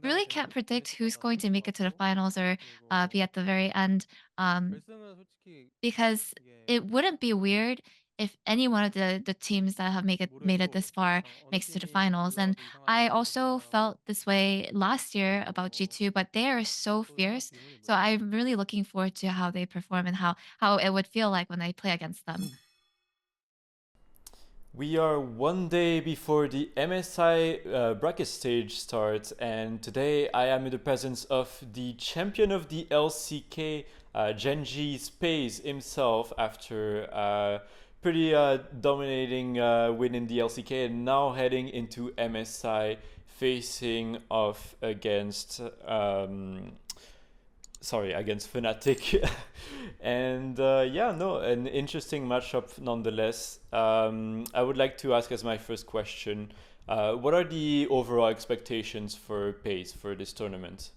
really can't predict who's going to make it to the finals or be at the very end. Um, because it wouldn't be weird if any one of the teams that have made it this far makes it to the finals. And I also felt this way last year about G2, but they are so fierce. So I'm really looking forward to how they perform and how it would feel like when I play against them. We are one day before the MSI bracket stage starts, and today I am in the presence of the champion of the LCK, Gen.G's Peyz himself, after a pretty dominating win in the LCK, and now heading into MSI, facing off against against Fnatic. And yeah, no, an interesting matchup nonetheless. I would like to ask as my first question, what are the overall expectations for Peyz for this tournament?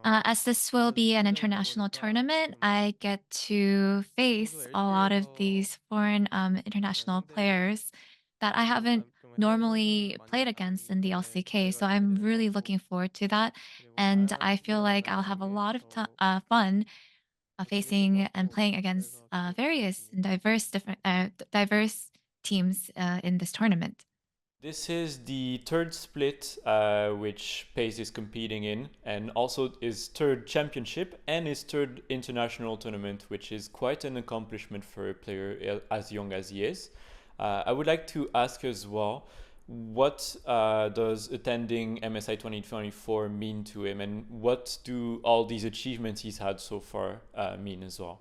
As this will be an international tournament, I get to face a lot of these foreign international players that I haven't normally played against in the LCK. So I'm really looking forward to that. And I feel like I'll have a lot of fun facing and playing against various and diverse teams in this tournament. This is the third split which Peyz is competing in, and also his third championship and his third international tournament, which is quite an accomplishment for a player as young as he is. I would like to ask as well, what does attending MSI 2024 mean to him, and what do all these achievements he's had so far mean as well?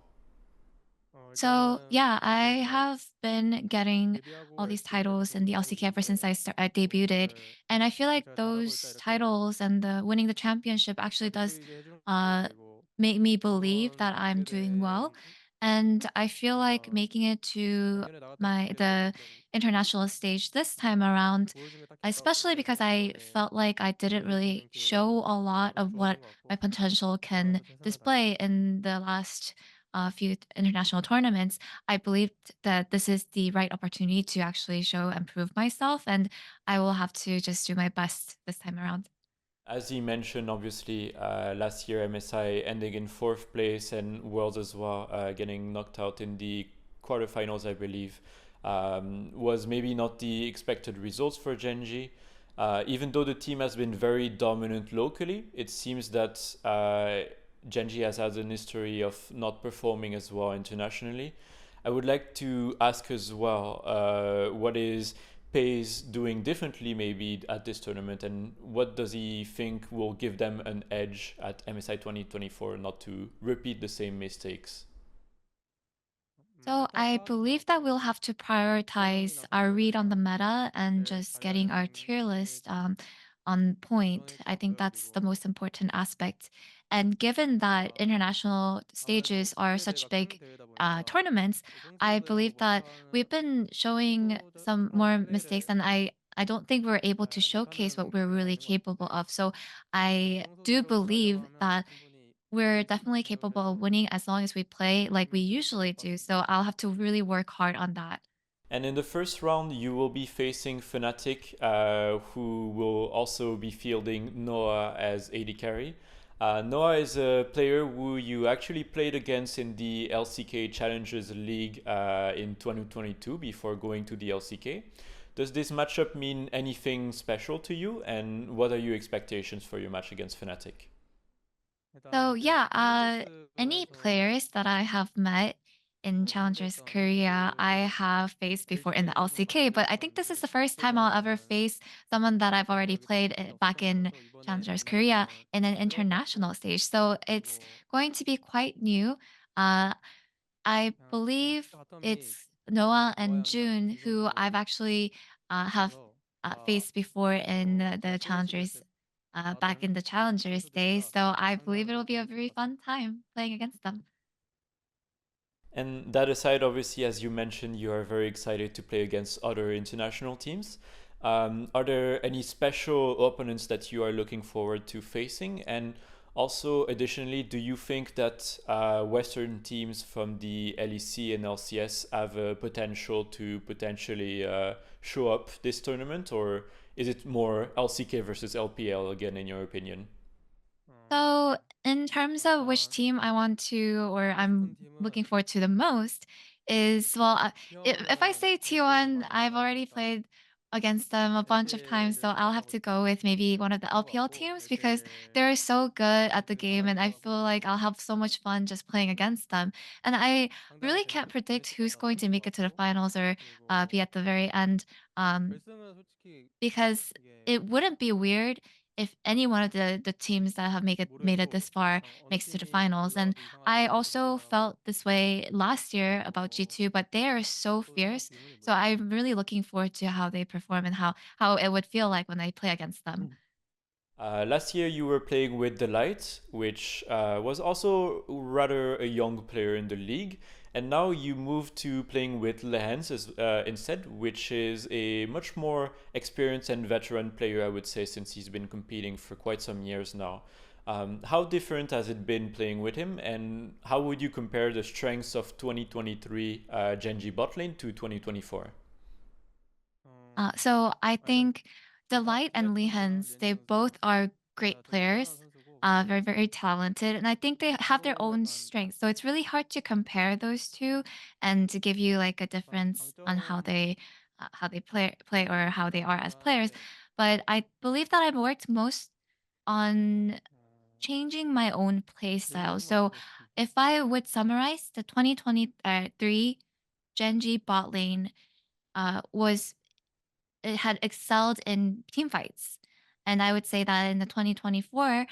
So yeah, I have been getting all these titles in the LCK ever since I debuted, and I feel like those titles and the winning the championship actually does uh, make me believe that I'm doing well, and I feel like making it to the international stage this time around, especially because I felt like I didn't really show a lot of what my potential can display in the last few international tournaments, I believed that this is the right opportunity to actually show and prove myself, and I will have to just do my best this time around. As you mentioned, obviously, last year MSI ending in fourth place and Worlds as well, getting knocked out in the quarterfinals, I believe, was maybe not the expected results for Gen.G. Even though the team has been very dominant locally, it seems that Gen.G has had an history of not performing as well internationally. I would like to ask as well, what is Peyz doing differently maybe at this tournament, and what does he think will give them an edge at MSI 2024 not to repeat the same mistakes? So I believe that we'll have to prioritize our read on the meta and just getting our tier list on point. I think that's the most important aspect. And given that international stages are such big tournaments, I believe that we've been showing some more mistakes, and I don't think we're able to showcase what we're really capable of. So I do believe that we're definitely capable of winning as long as we play like we usually do. So I'll have to really work hard on that. And in the first round, you will be facing Fnatic, who will also be fielding Noah as AD carry. Noah is a player who you actually played against in the LCK Challengers League in 2022 before going to the LCK. Does this matchup mean anything special to you? And what are your expectations for your match against Fnatic? So yeah, any players that I have met in Challengers Korea, I have faced before in the LCK, but I think this is the first time I'll ever face someone that I've already played back in Challengers Korea in an international stage. So it's going to be quite new. Uh, I believe it's Noah and June who I've actually have faced before in the Challengers back in the Challengers days. So I believe it will be a very fun time playing against them. And that aside, obviously, as you mentioned, you are very excited to play against other international teams. Are there any special opponents that you are looking forward to facing? And also, additionally, do you think that Western teams from the LEC and LCS have a potential to potentially show up this tournament, or is it more LCK versus LPL again, in your opinion? So, in terms of which team I want to or I'm looking forward to the most, is well, if I say T1, I've already played against them a bunch of times, so I'll have to go with maybe one of the LPL teams because they're so good at the game, and I feel like I'll have so much fun just playing against them. And I really can't predict who's going to make it to the finals or be at the very end. Um, because it wouldn't be weird if any one of the teams that have made it this far makes it to the finals. And I also felt this way last year about G2, but they are so fierce. So I'm really looking forward to how they perform and how it would feel like when I play against them. Last year, you were playing with the Light, which was also rather a young player in the league, and now you moved to playing with Lehends instead, which is a much more experienced and veteran player, I would say, since he's been competing for quite some years now. How different has it been playing with him, and how would you compare the strengths of 2023 Gen.G bot lane to 2024? So I think Delight and Lehens, they both are great players, very, very talented. And I think they have their own strengths. So it's really hard to compare those two and to give you like a difference on how they play or how they are as players. But I believe that I've worked most on changing my own play style. So if I would summarize the 2023 Gen G bot lane was it had excelled in team fights. And I would say that in the 2024,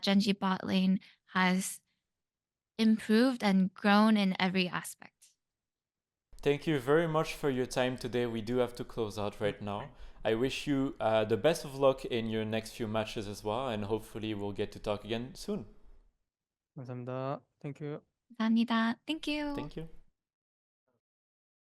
Gen.G bot lane has improved and grown in every aspect. Thank you very much for your time today. We do have to close out right now. I wish you the best of luck in your next few matches as well, and hopefully we'll get to talk again soon. 감사합니다. 땡큐. 감사합니다. Thank you. Thank you.